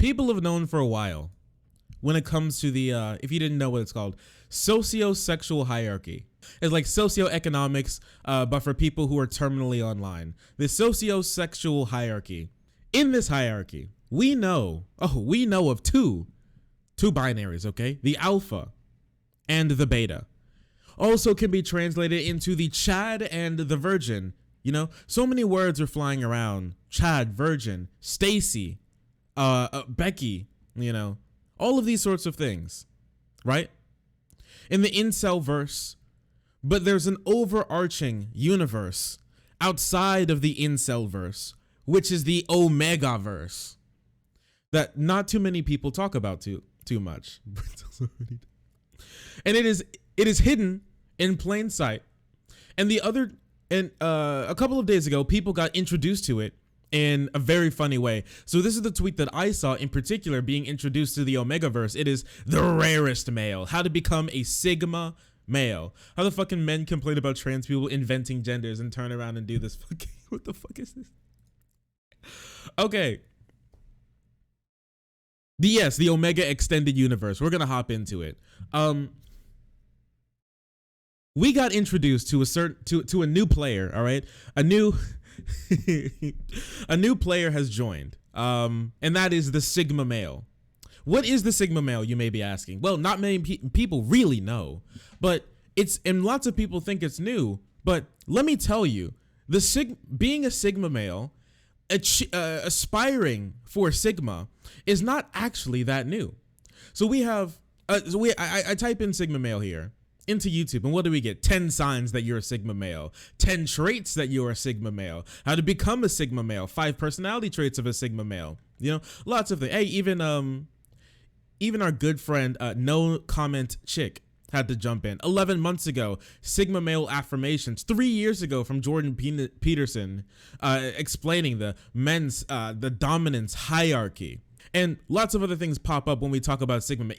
people have known for a while when it comes to the, if you didn't know what it's called, socio-sexual hierarchy. It's like socioeconomics, but for people who are terminally online. The socio-sexual hierarchy. In this hierarchy, we know of two binaries, okay? The alpha and the beta. Also can be translated into the Chad and the virgin. You know, so many words are flying around. Chad, virgin, Stacy, Becky, you know, all of these sorts of things, right? In the incel verse, but there's an overarching universe outside of the incel verse, which is the OMEGAVERSE, that not too many people talk about too much. And it is hidden in plain sight. And a couple of days ago, people got introduced to it in a very funny way. So this is the tweet that I saw in particular being introduced to the OMEGAVERSE. It is the rarest male, how to become a Sigma male. How the fucking men complain about trans people inventing genders and turn around and do this fucking, what the fuck is this? Okay. The Omega Extended Universe. We're gonna hop into it. We got introduced to a new player, all right? A new player has joined. And that is the Sigma male. What is the Sigma male, you may be asking? Well, not many people really know, but and lots of people think it's new, but let me tell you, being a Sigma male, aspiring for Sigma is not actually that new. So I type in Sigma male here into YouTube, and what do we get? 10 signs that you're a Sigma male, 10 traits that you're a Sigma male, how to become a Sigma male, 5 personality traits of a Sigma male, you know, lots of things. Hey, even our good friend No Comment Chick had to jump in 11 months ago. Sigma male affirmations 3 years ago from Jordan Peterson, explaining the dominance hierarchy. And lots of other things pop up when we talk about Sigma male.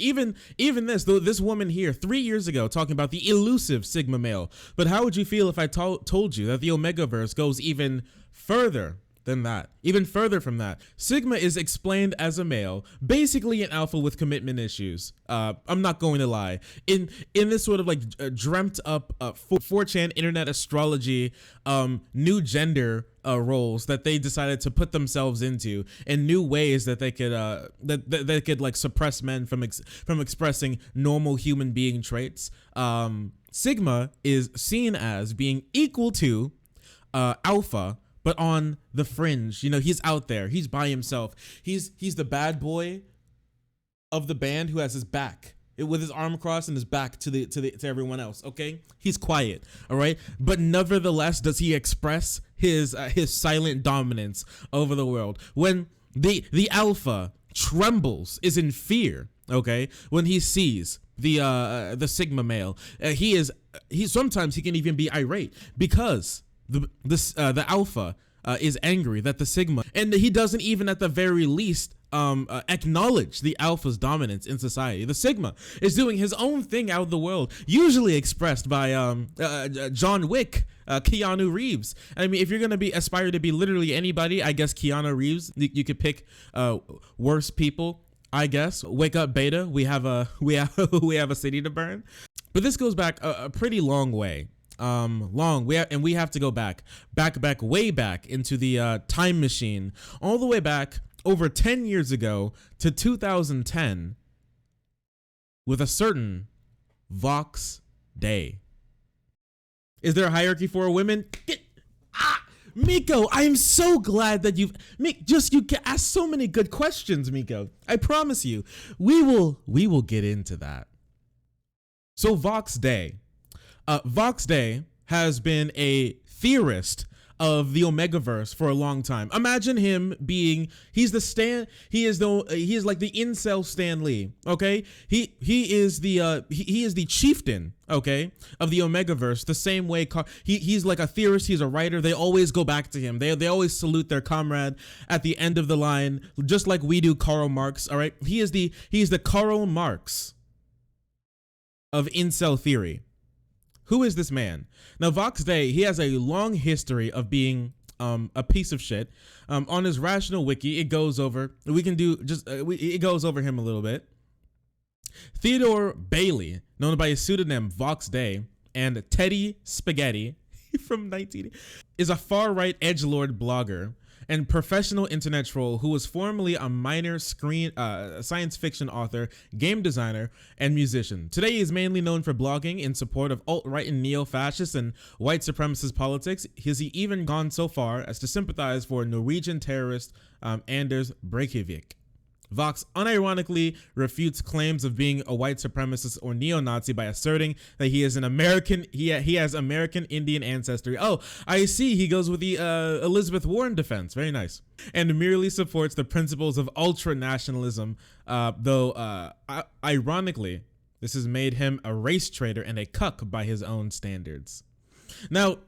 Even this woman here 3 years ago talking about the elusive Sigma male. But how would you feel if I told you that the OMEGAVERSE goes even further than that, even further from that? Sigma is explained as a male, basically an alpha with commitment issues. I'm not going to lie. In this sort of like dreamt up 4chan internet astrology, new gender roles that they decided to put themselves into, and new ways that they could that they could like suppress men from expressing normal human being traits. Sigma is seen as being equal to alpha, but on the fringe. You know, he's out there. He's by himself. He's the bad boy of the band who has his back, with his arm crossed and his back to everyone else. Okay, he's quiet. All right, but nevertheless, does he express his silent dominance over the world? When the alpha trembles, is in fear. Okay, when he sees the Sigma male, he sometimes he can even be irate because the alpha is angry that the Sigma, and he doesn't even at the very least acknowledge the alpha's dominance in society. The Sigma is doing his own thing out of the world, usually expressed by John Wick, Keanu Reeves. I mean, if you're gonna aspire to be literally anybody, I guess Keanu Reeves. You could pick worse people, I guess. Wake up, Beta. We have a city to burn. But this goes back a pretty long way. We have to go back way back into the time machine, all the way back over 10 years ago to 2010 with a certain Vox Day. Is there a hierarchy for women? Miko, I am so glad that you asked so many good questions, Miko. I promise you, we will get into that. So Vox Day has been a theorist of the OMEGAVERSE for a long time. Imagine him being, he is like the incel Stan Lee, okay? He is the chieftain, okay, of the OMEGAVERSE, the same way he's like a theorist, he's a writer. They always go back to him. They always salute their comrade at the end of the line, just like we do Karl Marx, all right? He is the Karl Marx of incel theory. Who is this man? Now, Vox Day, he has a long history of being a piece of shit. On his rational wiki, it goes over. It goes over him a little bit. Theodore Bailey, known by his pseudonym Vox Day, and Teddy Spaghetti from 19, is a far-right edgelord blogger and professional internet troll who was formerly a minor science fiction author, game designer, and musician. Today, he is mainly known for blogging in support of alt-right and neo-fascist and white supremacist politics. Has he even gone so far as to sympathize for Norwegian terrorist Anders Breivik? Vox unironically refutes claims of being a white supremacist or neo-Nazi by asserting that he is an American. He has American Indian ancestry. Oh, I see. He goes with the Elizabeth Warren defense. Very nice. And merely supports the principles of ultra-nationalism, though ironically, this has made him a race traitor and a cuck by his own standards. Now,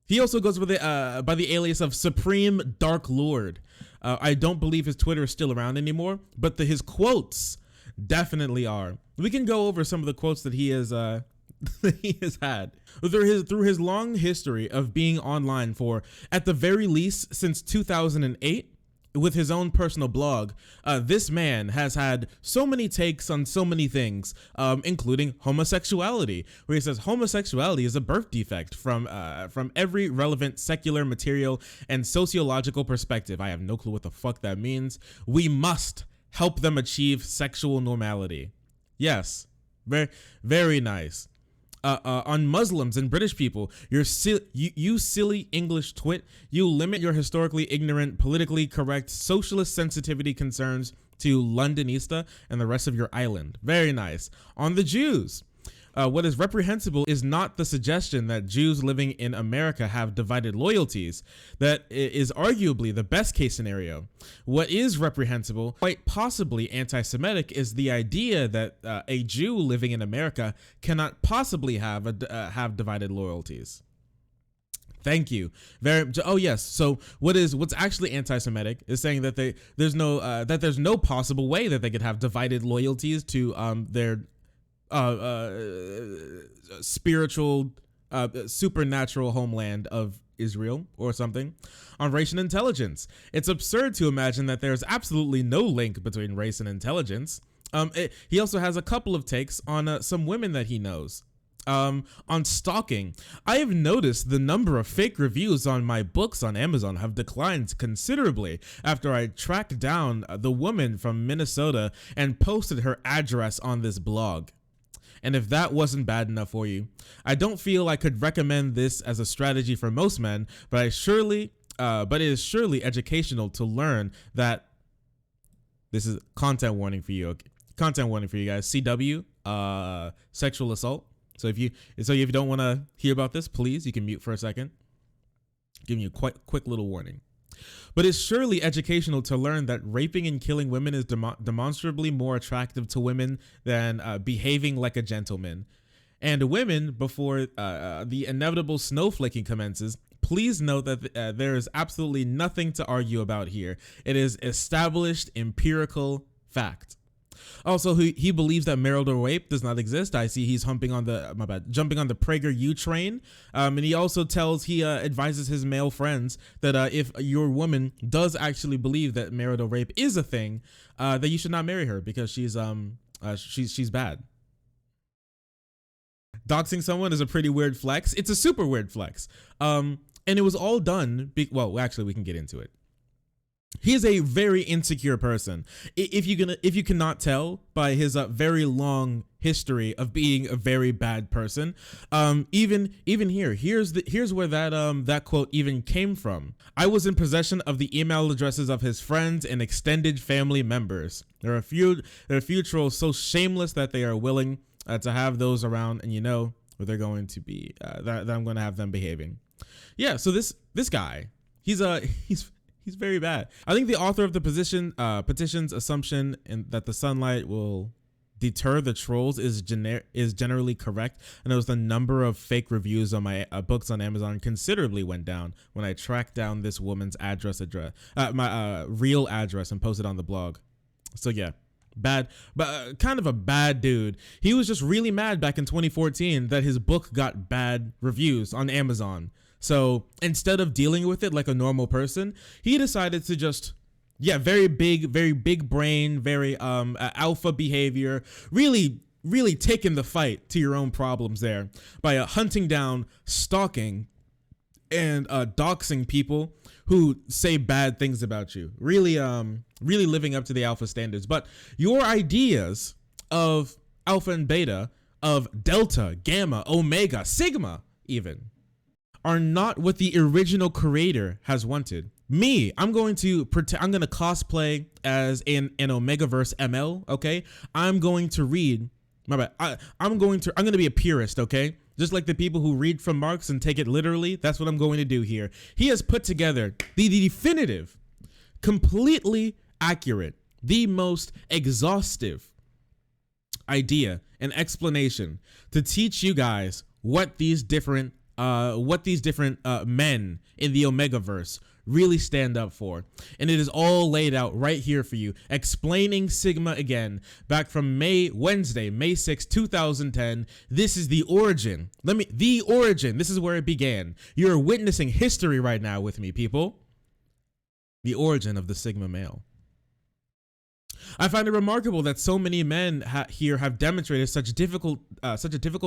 he also goes with by the alias of Supreme Dark Lord. I don't believe his Twitter is still around anymore, but his quotes definitely are. We can go over some of the quotes that he has that he has had through his long history of being online for, at the very least, since 2008. With his own personal blog, this man has had so many takes on so many things, including homosexuality, where he says homosexuality is a birth defect from every relevant secular, material, and sociological perspective. I have no clue what the fuck that means. We must help them achieve sexual normality. Yes, very, very nice. On Muslims and British people, you silly English twit, you limit your historically ignorant, politically correct, socialist sensitivity concerns to Londonista and the rest of your island. Very nice. On the Jews, what is reprehensible is not the suggestion that Jews living in America have divided loyalties. That is arguably the best case scenario. What is reprehensible, quite possibly anti-Semitic, is the idea that a Jew living in America cannot possibly have divided loyalties. Thank you. Oh yes. So what's actually anti-Semitic is saying that there's no possible way that they could have divided loyalties to their spiritual, supernatural homeland of Israel or something. On race and intelligence, it's absurd to imagine that there's absolutely no link between race and intelligence. He also has a couple of takes on some women that he knows. On stalking, I have noticed the number of fake reviews on my books on Amazon have declined considerably after I tracked down the woman from Minnesota and posted her address on this blog. And if that wasn't bad enough for you, I don't feel I could recommend this as a strategy for most men, but it is surely educational to learn that this is content warning for you. Okay? Content warning for you guys. CW, sexual assault. So if you don't want to hear about this, please, you can mute for a second. Giving you a quick little warning. But it's surely educational to learn that raping and killing women is demonstrably more attractive to women than behaving like a gentleman. And women, before the inevitable snowflaking commences, please note that there is absolutely nothing to argue about here. It is established empirical fact. Also, he believes that marital rape does not exist. I see he's jumping on the PragerU train. And he also advises his male friends that if your woman does actually believe that marital rape is a thing, that you should not marry her because she's bad. Doxing someone is a pretty weird flex. It's a super weird flex. And it was all done. Well, actually, we can get into it. He is a very insecure person. If you cannot tell by his very long history of being a very bad person, even here's where that quote even came from. I was in possession of the email addresses of his friends and extended family members. There are a few trolls so shameless that they are willing to have those around, and you know where they're going to be. That I'm going to have them behaving. Yeah. So this guy, he's very bad. I think the author of the petition's assumption that the sunlight will deter the trolls is generally correct. I noticed the number of fake reviews on my books on Amazon considerably went down when I tracked down this woman's my real address and posted on the blog. So yeah, bad, but kind of a bad dude. He was just really mad back in 2014 that his book got bad reviews on Amazon. So instead of dealing with it like a normal person, he decided to just, yeah, very big brain, very alpha behavior, really taking the fight to your own problems there by hunting down, stalking, and doxing people who say bad things about you. Really living up to the alpha standards. But your ideas of alpha and beta, of delta, gamma, omega, sigma even, are not what the original creator has wanted. Me, I'm going to cosplay as an OMEGAVERSE ML, okay? I'm going to read, my bad, I'm going to be a purist, okay? Just like the people who read from Marx and take it literally, that's what I'm going to do here. He has put together the definitive, completely accurate, the most exhaustive idea and explanation to teach you guys what these different men in the OMEGAVERSE really stand up for. And it is all laid out right here for you, explaining Sigma again, back from Wednesday, May 6, 2010. This is the origin. This is where it began. You're witnessing history right now with me, people. The origin of the Sigma male. I find it remarkable that so many men here have demonstrated such a difficult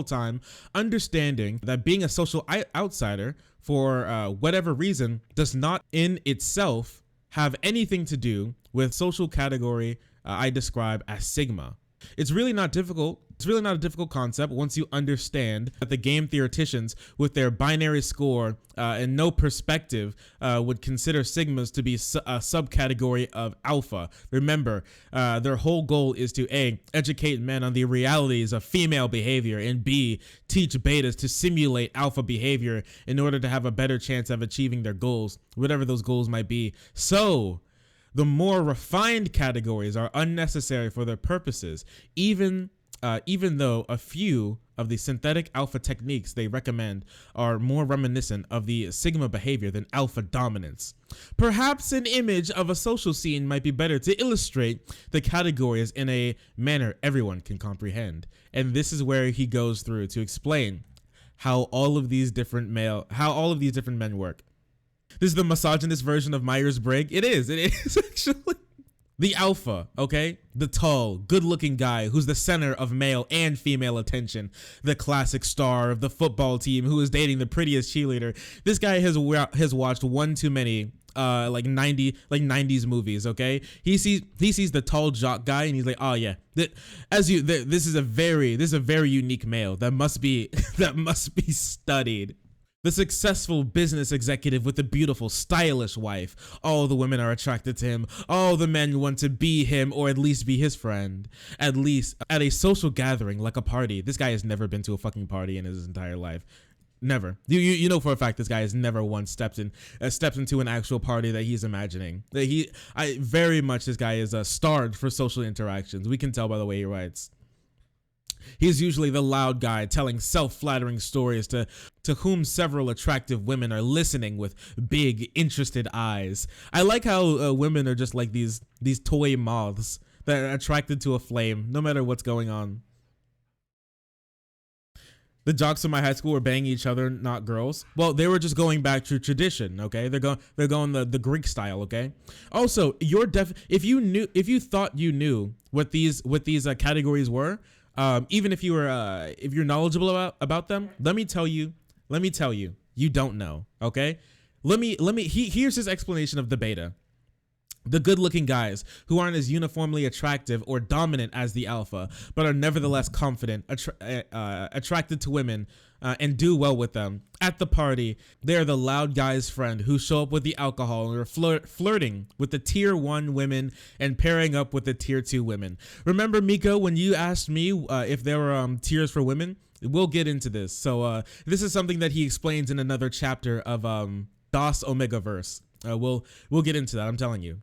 time understanding that being a social outsider for whatever reason does not in itself have anything to do with social category I describe as Sigma. It's really not difficult. It's really not a difficult concept once you understand that the game theoreticians with their binary score and no perspective would consider Sigmas to be a subcategory of Alpha. Remember, their whole goal is to A, educate men on the realities of female behavior, and B, teach betas to simulate Alpha behavior in order to have a better chance of achieving their goals, whatever those goals might be. So, the more refined categories are unnecessary for their purposes, even though a few of the synthetic alpha techniques they recommend are more reminiscent of the Sigma behavior than alpha dominance. Perhaps an image of a social scene might be better to illustrate the categories in a manner everyone can comprehend. And this is where he goes through to explain how all of these different men work. This is the misogynist version of Myers-Briggs. It is actually. The alpha, okay? The tall, good-looking guy who's the center of male and female attention. The classic star of the football team who is dating the prettiest cheerleader. This guy has watched one too many 90s movies, okay? He sees the tall jock guy and he's like, "Oh yeah. This is a very unique male that must be studied." The successful business executive with a beautiful, stylish wife. All the women are attracted to him. All the men want to be him or at least be his friend. At least at a social gathering like a party. This guy has never been to a fucking party in his entire life. Never. You know for a fact this guy has never once stepped into an actual party that he's imagining. This guy is starved for social interactions. We can tell by the way he writes. He's usually the loud guy telling self-flattering stories to whom several attractive women are listening with big, interested eyes. I like how women are just like these toy moths that are attracted to a flame, no matter what's going on. The jocks in my high school were banging each other, not girls. Well, they were just going back to tradition, okay? They're going the Greek style, okay? Also, if you thought you knew what these categories were, even if you're knowledgeable about them, let me tell you, you don't know, okay? Here's his explanation of the beta. The good-looking guys who aren't as uniformly attractive or dominant as the alpha, but are nevertheless confident, attracted to women, and do well with them. At the party, they are the loud guy's friend who show up with the alcohol and are flirting with the tier 1 women and pairing up with the tier 2 women. Remember, Miko, when you asked me if there were tiers for women? We'll get into this. So this is something that he explains in another chapter of Das OMEGAVERSE. We'll get into that, I'm telling you.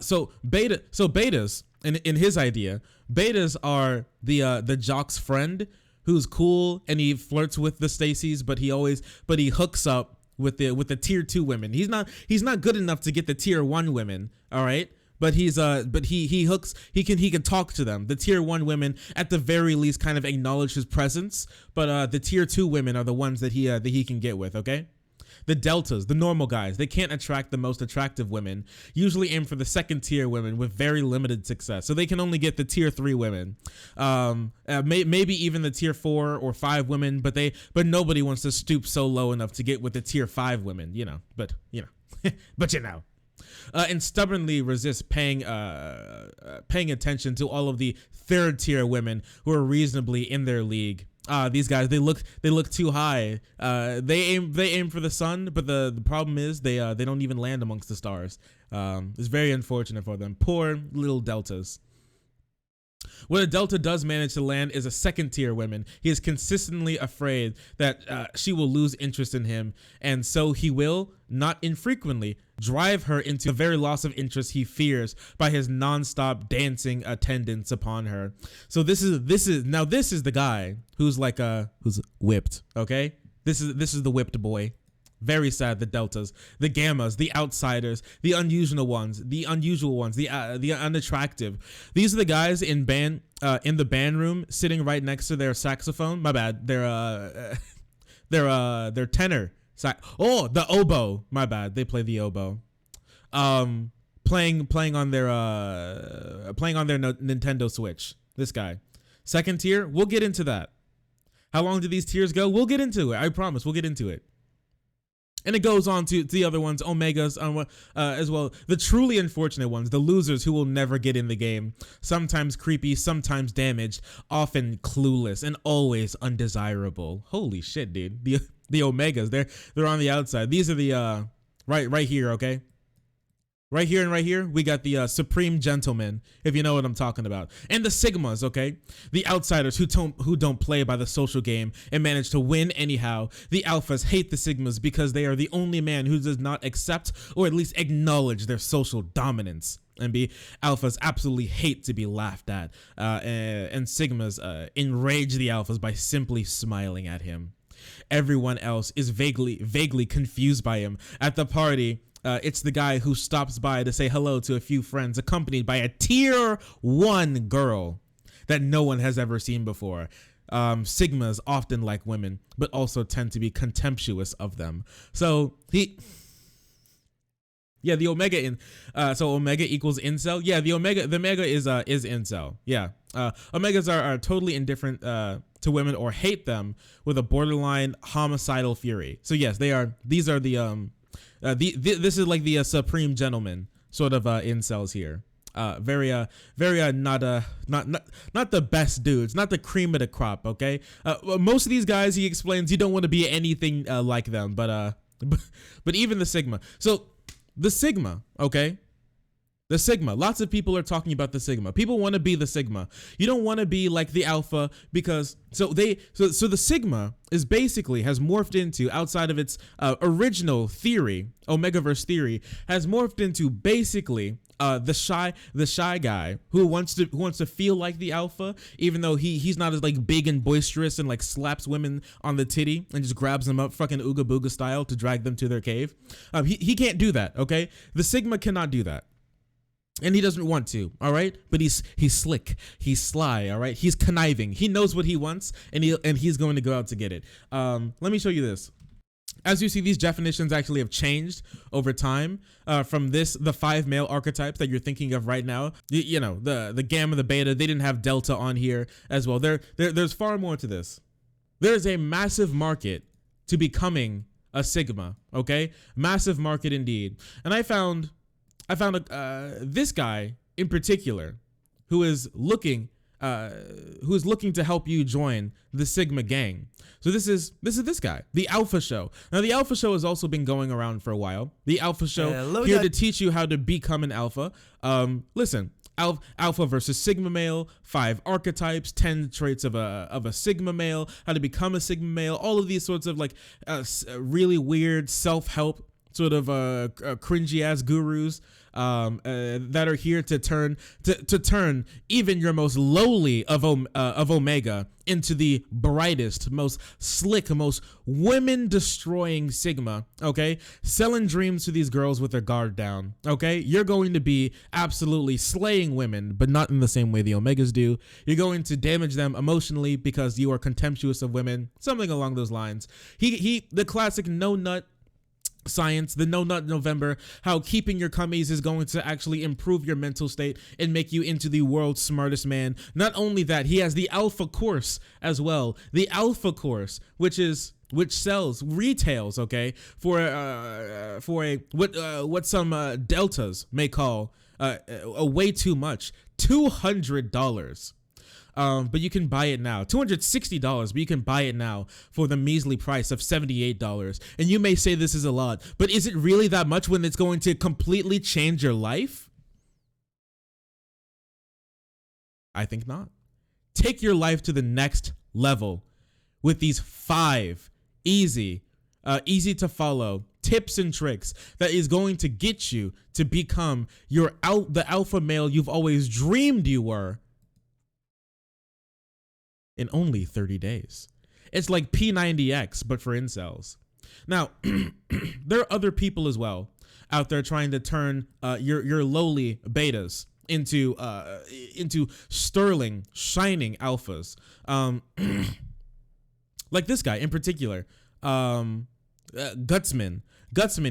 So betas, in his idea, betas are the jock's friend who's cool and he flirts with the Stacys, but he hooks up with the tier 2 women. He's not good enough to get the tier 1 women, all right? But he can talk to them. The tier 1 women at the very least kind of acknowledge his presence, but the tier 2 women are the ones that he can get with, okay? The deltas, the normal guys, they can't attract the most attractive women, usually aim for the second tier women with very limited success. So they can only get the tier 3 women, maybe even the tier 4 or 5 women, but nobody wants to stoop so low enough to get with the tier 5 women, but and stubbornly resist paying attention to all of the third tier women who are reasonably in their league. These guys, they look too high. They aim for the sun, but the problem is they don't even land amongst the stars. It's very unfortunate for them. Poor little deltas. What a delta does manage to land is a second tier woman. He is consistently afraid that she will lose interest in him, and so he will, not infrequently, drive her into the very loss of interest he fears by his non-stop dancing attendance upon her. So this is the guy who's like who's whipped. Okay, this is the whipped boy. Very sad. The deltas, the gammas, the outsiders, the unusual ones, the unattractive. These are the guys in the band room sitting right next to their saxophone. My bad. Their tenor. The oboe. My bad. They play the oboe. Playing on their Nintendo Switch. This guy. Second tier. We'll get into that. How long do these tiers go? We'll get into it. I promise. We'll get into it. And it goes on to the other ones, Omegas as well. The truly unfortunate ones, the losers who will never get in the game. Sometimes creepy, sometimes damaged, often clueless, and always undesirable. Holy shit, dude. The Omegas, they're on the outside. These are the right here, okay? Right here, we got the Supreme Gentlemen, if you know what I'm talking about. And the Sigmas, okay? The outsiders who don't play by the social game and manage to win anyhow. The Alphas hate the Sigmas because they are the only man who does not accept or at least acknowledge their social dominance. And Alphas absolutely hate to be laughed at. And Sigmas enrage the Alphas by simply smiling at him. Everyone else is vaguely confused by him. At the party, it's the guy who stops by to say hello to a few friends, accompanied by a tier 1 girl that no one has ever seen before. Sigmas often like women, but also tend to be contemptuous of them. So the Omega so Omega equals incel. Yeah, the Omega is incel. Yeah, Omegas are totally indifferent to women or hate them with a borderline homicidal fury. So yes, these are the this is like the Supreme Gentleman sort of incels here. Very not the best dudes, not the cream of the crop. Okay, most of these guys, he explains, you don't want to be anything like them, but even the Sigma. So the Sigma, okay. The Sigma, lots of people are talking about the Sigma. People want to be the Sigma. You don't want to be like the Alpha because so the Sigma has morphed into, outside of its original theory, Omegaverse theory, has morphed into basically the shy guy who wants to feel like the Alpha, even though he's not as like big and boisterous and like slaps women on the titty and just grabs them up fucking Ooga Booga style to drag them to their cave. He can't do that. Okay, the Sigma cannot do that. And he doesn't want to, all right? But he's slick, he's sly, all right? He's conniving. He knows what he wants, and he's going to go out to get it. Let me show you this. As you see, these definitions actually have changed over time. From the 5 male archetypes that you're thinking of right now, the gamma, the beta, they didn't have delta on here as well. There's far more to this. There's a massive market to becoming a Sigma, okay? Massive market indeed. And I found this guy in particular who is looking to help you join the Sigma gang. So this is this guy, the Alpha Show. Now the Alpha Show has also been going around for a while. The Alpha Show here to teach you how to become an alpha. Listen, Alpha versus Sigma male, 5 archetypes, 10 traits of a Sigma male, how to become a Sigma male, all of these sorts of like really weird self-help sort of cringy ass gurus that are here to turn even your most lowly of Omega into the brightest, most slick, most women destroying Sigma. Okay, selling dreams to these girls with their guard down. Okay, you're going to be absolutely slaying women, but not in the same way the Omegas do. You're going to damage them emotionally because you are contemptuous of women, something along those lines. The classic no nut science, the No Nut November, how keeping your cummies is going to actually improve your mental state and make you into the world's smartest man. Not only that, he has the Alpha course as well. The Alpha course, which retails, okay, for what some deltas may call a way too much, $200. But you can buy it now, $260, but you can buy it now for the measly price of $78. And you may say this is a lot, but is it really that much when it's going to completely change your life? I think not. Take your life to the next level with these 5 easy to follow tips and tricks that is going to get you to become the alpha male you've always dreamed you were in only 30 days. It's like P90X, but for incels. Now, there are other people as well out there trying to turn your lowly betas into sterling, shining alphas. Like this guy in particular, Gutsman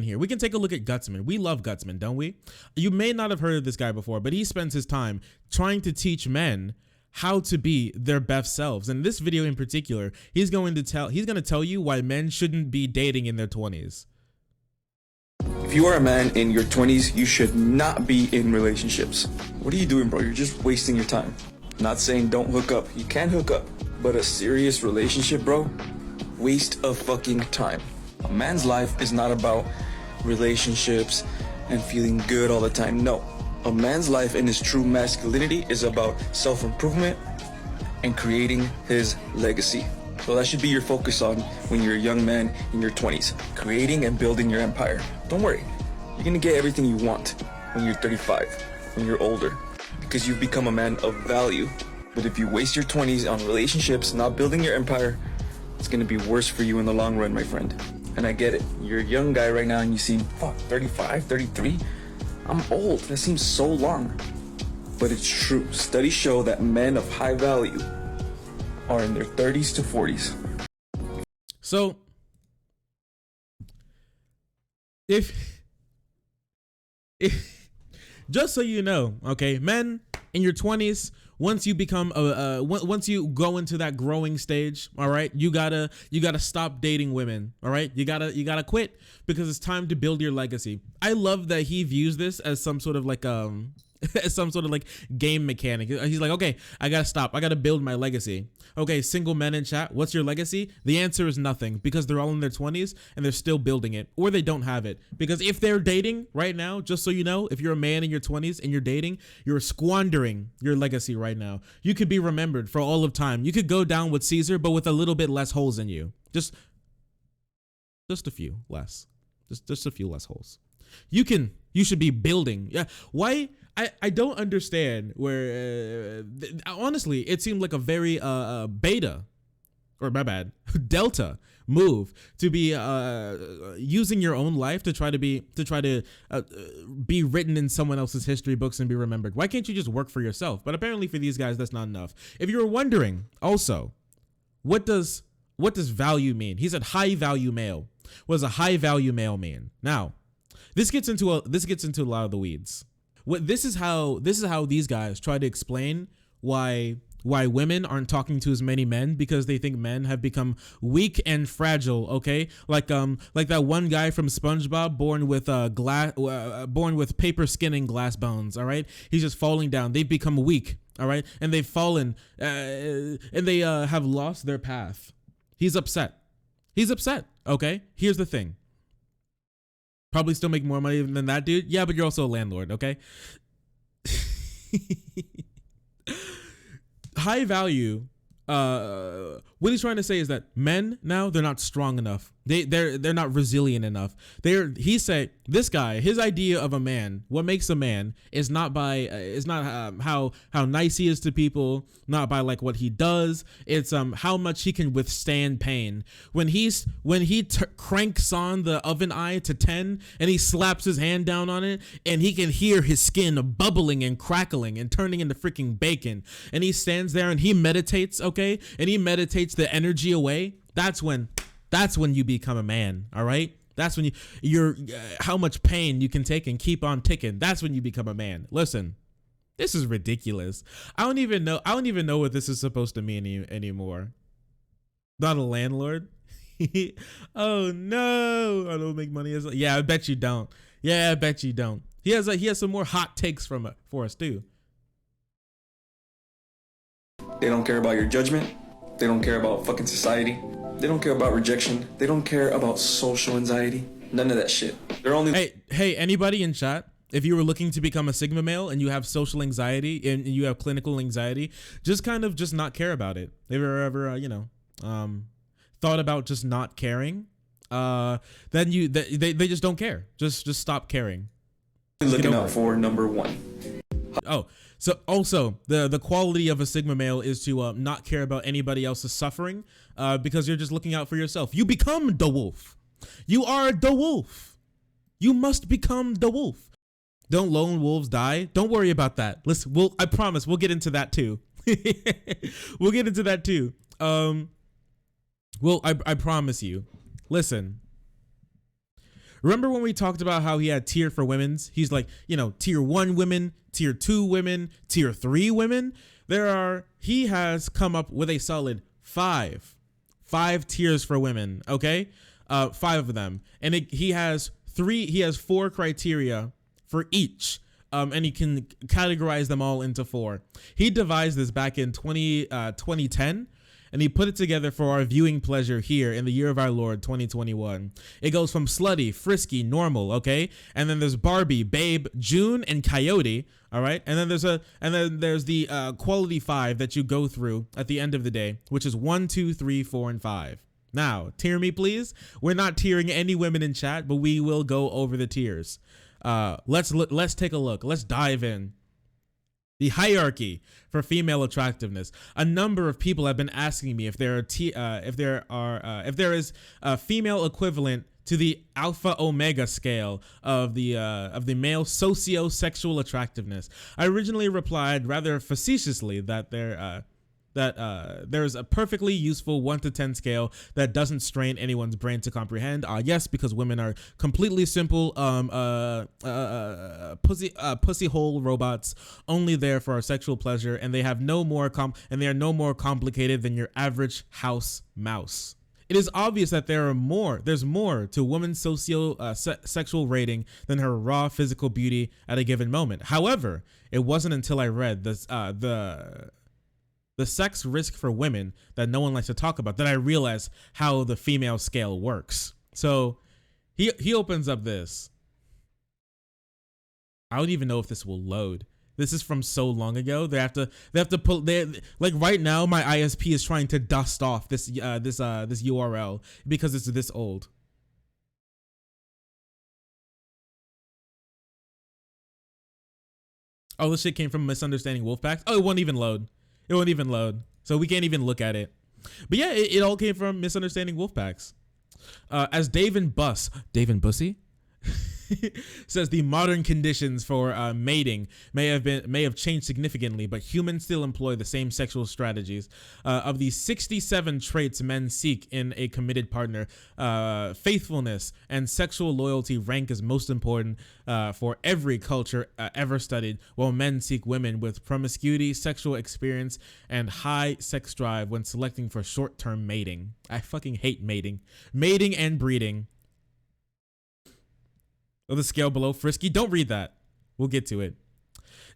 here. We can take a look at Gutsman. We love Gutsman, don't we? You may not have heard of this guy before, but he spends his time trying to teach men how to be their best selves. And in this video in particular, he's going to tell you why men shouldn't be dating in their 20s. If you are a man in your 20s, you should not be in relationships. What are you doing, bro? You're just wasting your time. Not saying don't hook up. You can hook up. But a serious relationship, bro, waste of fucking time. A man's life is not about relationships and feeling good all the time. No. A man's life in his true masculinity is about self-improvement and creating his legacy. So that should be your focus on when you're a young man in your 20s, creating and building your empire. Don't worry, you're gonna get everything you want when you're 35, when you're older, because you've become a man of value. But if you waste your 20s on relationships, not building your empire, it's gonna be worse for you in the long run, my friend. And I get it, you're a young guy right now and you seem, 35, 33? I'm old, that seems so long. But it's true, studies show that men of high value are in their 30s to 40s. So, if just so you know, okay, men in your 20s, once you become once you go into that growing stage, all right, you gotta stop dating women, all right, you gotta quit, because it's time to build your legacy. I love that he views this as some sort of like some sort of like game mechanic. He's like, okay, I gotta stop, I gotta build my legacy. Okay, single men in chat, what's your legacy? The answer is nothing, because they're all in their 20s and they're still building it, or they don't have it. Because if they're dating right now, just so you know, if you're a man in your 20s and you're dating, you're squandering your legacy right now. You could be remembered for all of time. You could go down with Caesar, but with a little bit less holes in you. Just a few less. Just a few less holes. You should be building. Yeah. Why? I don't understand where, honestly, it seemed like a very beta, or my bad, delta move to be using your own life to try to be written in someone else's history books and be remembered. Why can't you just work for yourself? But apparently for these guys, that's not enough. If you were wondering, also, what does value mean? He said high value male. What does a high value male mean? Now, this gets into a lot of the weeds. This is how these guys try to explain why women aren't talking to as many men, because they think men have become weak and fragile. Okay, like that one guy from SpongeBob, born with paper skin and glass bones. All right, he's just falling down. They've become weak. All right, and they've fallen, and they have lost their path. He's upset. Okay, here's the thing. Probably still make more money than that dude. Yeah, but you're also a landlord, okay? High value. What he's trying to say is that men now, they're not strong enough. They're not resilient enough. He said, this guy, his idea of a man, what makes a man is not how nice he is to people, not by like what he does. It's how much he can withstand pain. When he cranks on the oven eye to 10 and he slaps his hand down on it and he can hear his skin bubbling and crackling and turning into freaking bacon, and he stands there and he meditates, okay, and he meditates the energy away. That's when you become a man. All right, That's when you're how much pain you can take and keep on ticking. That's when you become a man. Listen, this is ridiculous. I don't even know what this is supposed to mean anymore. Not a landlord. Oh no, I don't make money as. Yeah, I bet you don't. Yeah, I bet you don't. He has some more hot takes for us too. They don't care about your judgment. They don't care about fucking society. They don't care about rejection. They don't care about social anxiety. None of that shit. They're only. Hey, anybody in chat? If you were looking to become a Sigma male and you have social anxiety and you have clinical anxiety, just not care about it. Have you ever thought about just not caring? Then they just don't care. Just stop caring. Looking out for number one. Oh, so also the quality of a Sigma male is to not care about anybody else's suffering, because you're just looking out for yourself. You become the wolf. You are the wolf. You must become the wolf. Don't lone wolves die? Don't worry about that. Listen, I promise we'll get into that too. We'll get into that too. I promise you. Listen. Remember when we talked about how he had tier for women's? He's like, tier 1 women, tier 2 women, tier 3 women. He has come up with a solid five tiers for women. Okay. 5 of them. And he has 4 criteria for each. And he can categorize them all into 4. He devised this back in 2010. And he put it together for our viewing pleasure here in the year of our Lord 2021. It goes from slutty, frisky, normal, okay? And then there's Barbie, Babe, June, and Coyote, all right? And then there's the quality 5 that you go through at the end of the day, which is 1, 2, 3, 4, and 5. Now, tier me, please. We're not tiering any women in chat, but we will go over the tiers. Let's take a look. Let's dive in. The hierarchy for female attractiveness. A number of people have been asking me if there is a female equivalent to the alpha omega scale of the male socio-sexual attractiveness. I originally replied rather facetiously that there's a perfectly useful 1 to 10 scale that doesn't strain anyone's brain to comprehend. Yes, because women are completely simple, pussy hole robots, only there for our sexual pleasure, and they have no more they are no more complicated than your average house mouse. It is obvious that there's more to women's sexual rating than her raw physical beauty at a given moment. However, it wasn't until I read this, the sex risk for women that no one likes to talk about that I realized how the female scale works. So he opens up this. I don't even know if this will load. This is from so long ago. They have to pull. Like right now, my ISP is trying to dust off this URL because it's this old. Oh, this shit came from Misunderstanding Wolfpacks. Oh, it won't even load. So we can't even look at it. But yeah, it all came from Misunderstanding Wolfpacks. As Dave and Bussy says, the modern conditions for mating may have changed significantly, but humans still employ the same sexual strategies. Of the 67 traits men seek in a committed partner, faithfulness and sexual loyalty rank as most important for every culture ever studied, while men seek women with promiscuity, sexual experience, and high sex drive when selecting for short-term mating. I fucking hate mating and breeding. Oh, the scale below frisky. Don't read that. We'll get to it.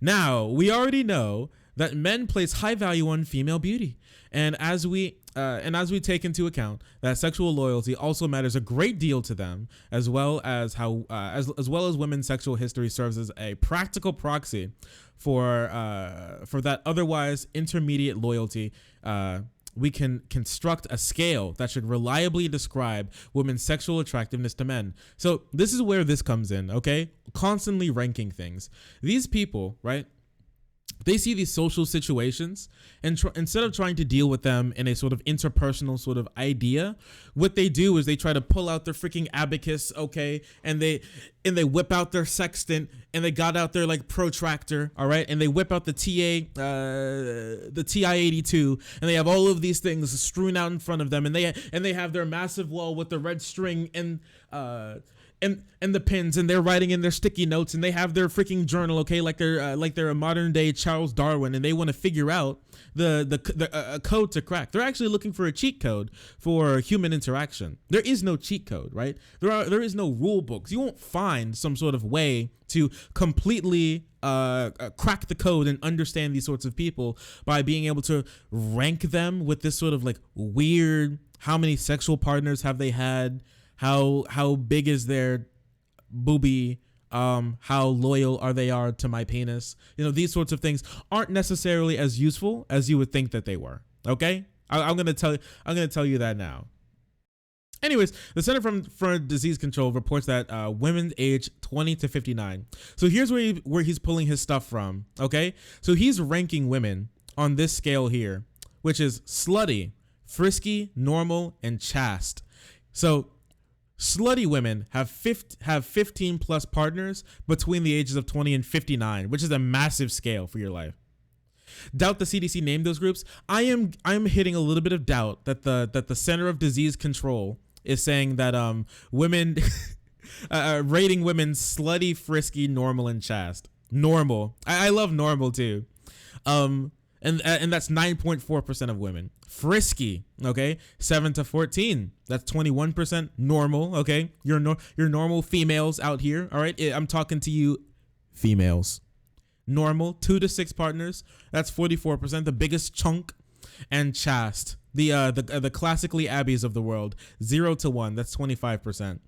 Now, we already know that men place high value on female beauty. And as we take into account that sexual loyalty also matters a great deal to them, as well as how as well as women's sexual history serves as a practical proxy for that otherwise intermediate loyalty, we can construct a scale that should reliably describe women's sexual attractiveness to men. So this is where this comes in, okay? Constantly ranking things. These people, right? they see these social situations and instead of trying to deal with them in a sort of interpersonal sort of idea, what they do is they try to pull out their freaking abacus, okay, and they whip out their sextant and they got out their like protractor, all right, and they whip out the TI-82 and they have all of these things strewn out in front of them, and they have their massive wall with the red string and the pins, and they're writing in their sticky notes, and they have their freaking journal, okay, like they're a modern day Charles Darwin, and they want to figure out the code to crack. They're actually looking for a cheat code for human interaction. There is no cheat code, right? There is no rule books. You won't find some sort of way to completely crack the code and understand these sorts of people by being able to rank them with this sort of like weird, how many sexual partners have they had? How big is their boobie? How loyal are they to my penis? You know, these sorts of things aren't necessarily as useful as you would think that they were. Okay, I'm gonna tell you that now. Anyways, the Center for Disease Control reports that women aged 20 to 59. So here's where he's pulling his stuff from. Okay, so he's ranking women on this scale here, which is slutty, frisky, normal, and chaste. So slutty women have 15 plus partners between the ages of 20 and 59, which is a massive scale for your life. Doubt the CDC named those groups. I'm hitting a little bit of doubt that the Center of Disease Control is saying that women rating women slutty, frisky, normal, and chaste. Normal. I love normal too. And that's 9.4% of women. Frisky, okay, 7 to 14. That's 21% normal, okay. You're normal females out here, all right. I'm talking to you, females. Normal, 2 to 6 partners. That's 44%, the biggest chunk. And chaste, the classically Abbeys of the world, 0 to 1. That's 25%.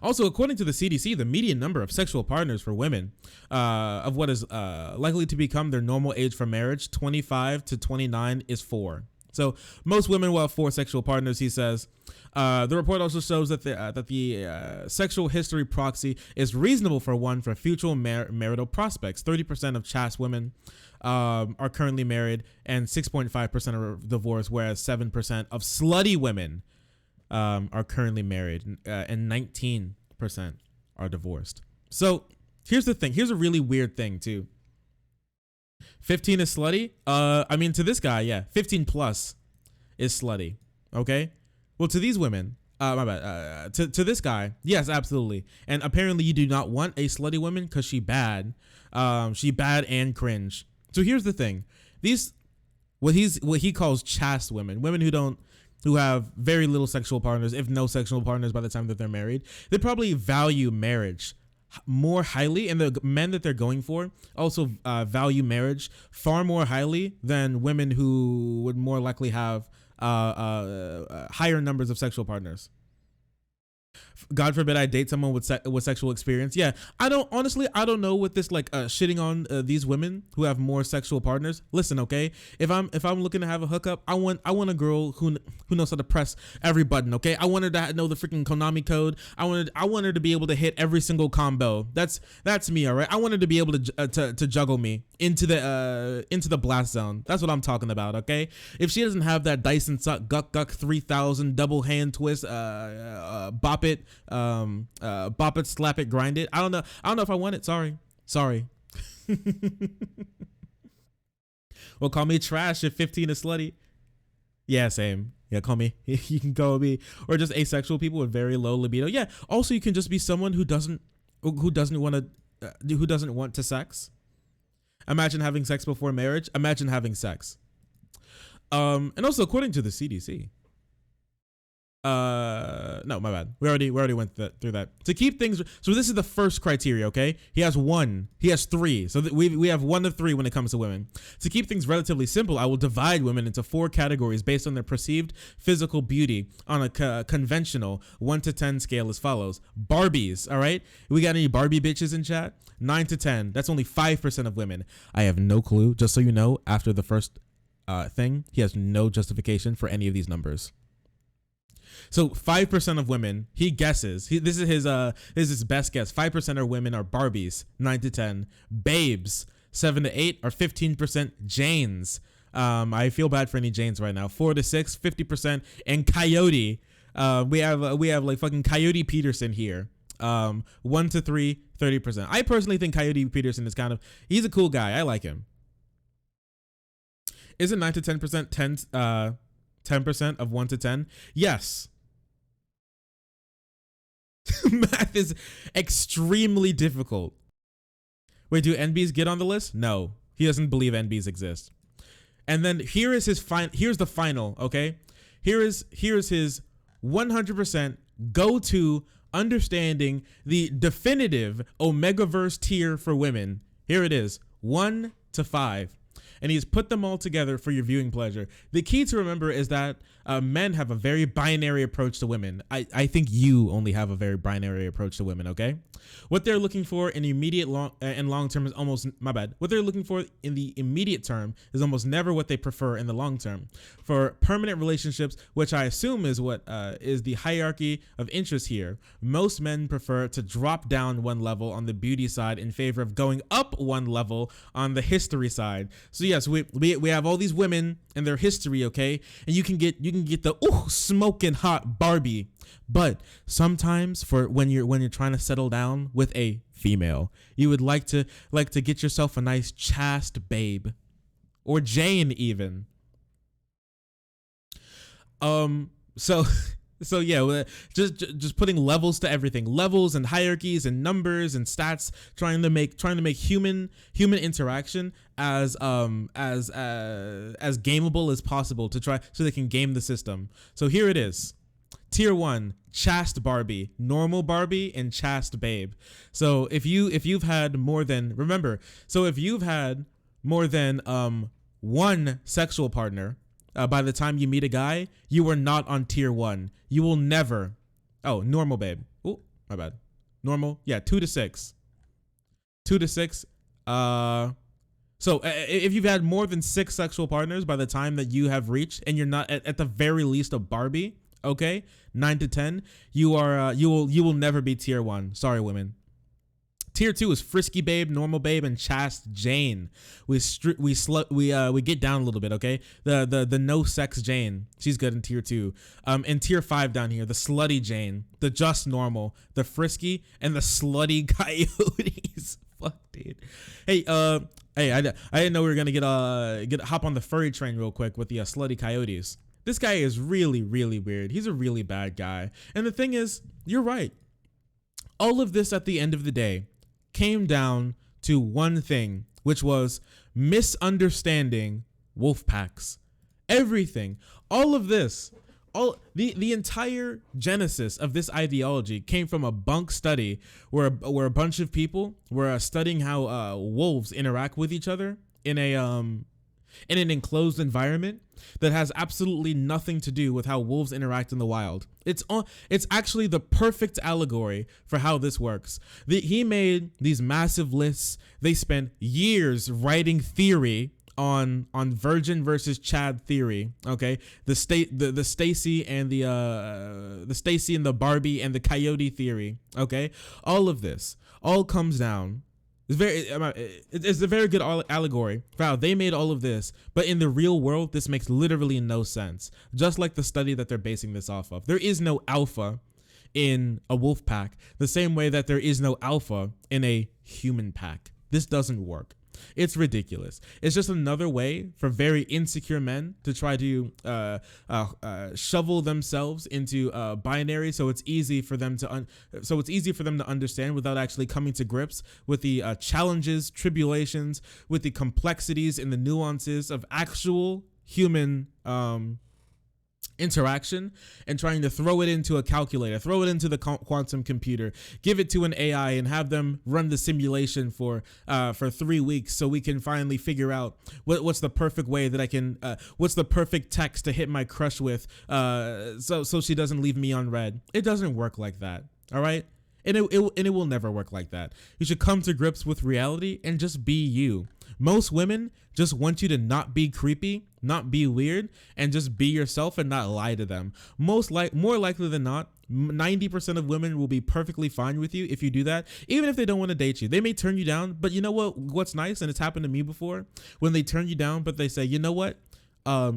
Also, according to the CDC, the median number of sexual partners for women of what is likely to become their normal age for marriage, 25 to 29, is 4. So most women will have 4 sexual partners, he says. The report also shows that the sexual history proxy is reasonable for one for future marital prospects. 30% of chaste women are currently married, and 6.5% are divorced, whereas 7% of slutty women are currently married, and 19% are divorced. So here's the thing. Here's a really weird thing too. 15 is slutty. I mean, to this guy, yeah, 15 plus is slutty. Okay. Well, to these women, my bad. To this guy, yes, absolutely. And apparently, you do not want a slutty woman because she bad. She bad and cringe. So here's the thing. What he calls chaste women, women who have very little sexual partners, if no sexual partners by the time that they're married, they probably value marriage more highly, and the men that they're going for also value marriage far more highly than women who would more likely have higher numbers of sexual partners. God forbid I date someone with sexual experience. Yeah, I don't know what this like shitting on these women who have more sexual partners. Listen, okay, if I'm looking to have a hookup, I want a girl who knows how to press every button. Okay, I want her to know the freaking Konami code. I want her to be able to hit every single combo. That's me, all right. I want her to be able to juggle me into the blast zone. That's what I'm talking about. Okay, if she doesn't have that Dyson Guck 3000 double hand twist, bop it, slap it, grind it. I don't know if I want it. Sorry. Well, call me trash if 15 is slutty. Yeah, same. Yeah, call me. You can call me, or just asexual people with very low libido. Yeah. Also, you can just be someone who doesn't want to sex. Imagine having sex before marriage. Imagine having sex. And also, according to the CDC. No, my bad. We already went through that. To keep things, so this is the first criteria, okay? He has 3. So we have 1 of 3 when it comes to women. To keep things relatively simple, I will divide women into 4 categories based on their perceived physical beauty on a conventional 1 to 10 scale as follows. Barbies, all right? We got any Barbie bitches in chat? 9 to 10. That's only 5% of women. I have no clue. Just so you know, after the first thing, he has no justification for any of these numbers. So 5% of women, he guesses, this is his best guess. 5% of women are Barbies, 9 to 10. Babes, 7 to 8 are 15% Janes. I feel bad for any Janes right now. 4 to 6, 50%, and Coyote. We have like fucking Coyote Peterson here. 1 to 3, 30%. I personally think Coyote Peterson is he's a cool guy. I like him. Is it 9 to 10%? 10% of 1 to 10? Yes. Math is extremely difficult. Wait, do NBs get on the list? No, he doesn't believe NBs exist. And then here is his here's the final, okay? Here is his 100% go-to understanding the definitive Omegaverse tier for women. Here it is, 1 to 5. And he's put them all together for your viewing pleasure. The key to remember is that men have a very binary approach to women. I think you only have a very binary approach to women, okay? What they're looking for in immediate and long term is almost, my bad. What they're looking for in the immediate term is almost never what they prefer in the long term. For permanent relationships, which I assume is what is the hierarchy of interest here, most men prefer to drop down one level on the beauty side in favor of going up one level on the history side. So yes, we have all these women and their history, okay? And you can get the smoking hot Barbie. But sometimes for when you're trying to settle down with a female, you would like to get yourself a nice chaste babe, or Jane even. So yeah, just putting levels to everything, levels and hierarchies and numbers and stats, trying to make human interaction as gameable as possible so they can game the system. So here it is. Tier 1, chaste Barbie, normal Barbie, and chaste babe. So if you've had more than one sexual partner, by the time you meet a guy, you are not on tier 1. You will never. Oh, normal babe. Oh, my bad. Normal. Yeah, 2 to 6. 2 to 6. So if you've had more than 6 sexual partners by the time that you have reached, and you're not at the very least a Barbie, okay, 9 to 10, you will never be tier 1. Sorry, women. Tier 2 is frisky babe, normal babe, and chaste Jane. We get down a little bit, okay? The no sex Jane, she's good in tier 2. In tier 5 down here, the slutty Jane, the just normal, the frisky, and the slutty coyotes. Fuck, dude. Hey, I didn't know we were gonna hop on the furry train real quick with the slutty coyotes. This guy is really, really weird. He's a really bad guy. And the thing is, you're right. All of this at the end of the day came down to one thing, which was misunderstanding wolf packs. Everything, all of this, the entire genesis of this ideology came from a bunk study where a bunch of people were studying how wolves interact with each other in an enclosed environment that has absolutely nothing to do with how wolves interact in the wild. It's actually the perfect allegory for how this works. He made these massive lists. They spent years writing theory on virgin versus Chad theory. Okay, the Stacy and the Stacy and the Barbie and the coyote theory. Okay, all of this all comes down. It's a very good allegory for how they made all of this, but in the real world, this makes literally no sense. Just like the study that they're basing this off of. There is no alpha in a wolf pack, the same way that there is no alpha in a human pack. This doesn't work. It's ridiculous. It's just another way for very insecure men to try to shovel themselves into binary, so it's easy for them to understand without actually coming to grips with the challenges, tribulations, with the complexities and the nuances of actual human interaction, and trying to throw it into a calculator, throw it into the quantum computer, give it to an AI and have them run the simulation for 3 weeks so we can finally figure out what's the perfect way that I can what's the perfect text to hit my crush with so she doesn't leave me on red. It doesn't work like that. All right. And it will never work like that. You should come to grips with reality and just be you. Most women just want you to not be creepy, not be weird, and just be yourself and not lie to them. More likely than not, 90% of women will be perfectly fine with you if you do that, even if they don't want to date you. They may turn you down, but you know what's nice, and it's happened to me before, when they turn you down, but they say, you know what?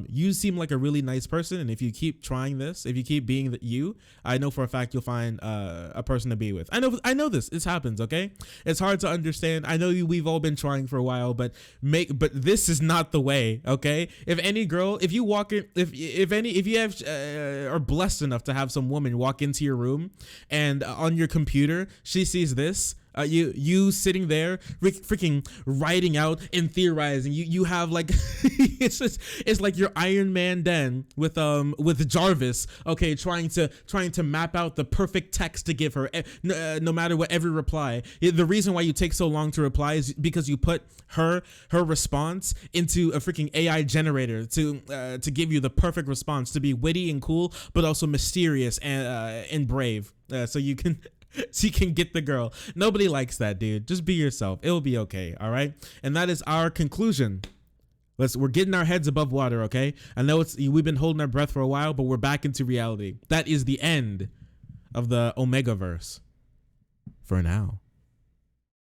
You seem like a really nice person, and if you keep trying this, if you keep being you, I know for a fact you'll find a person to be with. I know this happens. Okay, it's hard to understand. I know we've all been trying for a while, but this is not the way. Okay, if any girl, if you walk in, if you have are blessed enough to have some woman walk into your room, and on your computer she sees this. You sitting there freaking writing out and theorizing. You have like it's like your Iron Man den with Jarvis, okay, trying to map out the perfect text to give her, no matter what, every reply. The reason why you take so long to reply is because you put her response into a freaking AI generator to give you the perfect response, to be witty and cool but also mysterious and brave, so you can get the girl. Nobody likes that, dude. Just be yourself. It'll be okay. All right. And that is our conclusion. We're getting our heads above water. Okay. I know we've been holding our breath for a while, but we're back into reality. That is the end of the Omegaverse for now.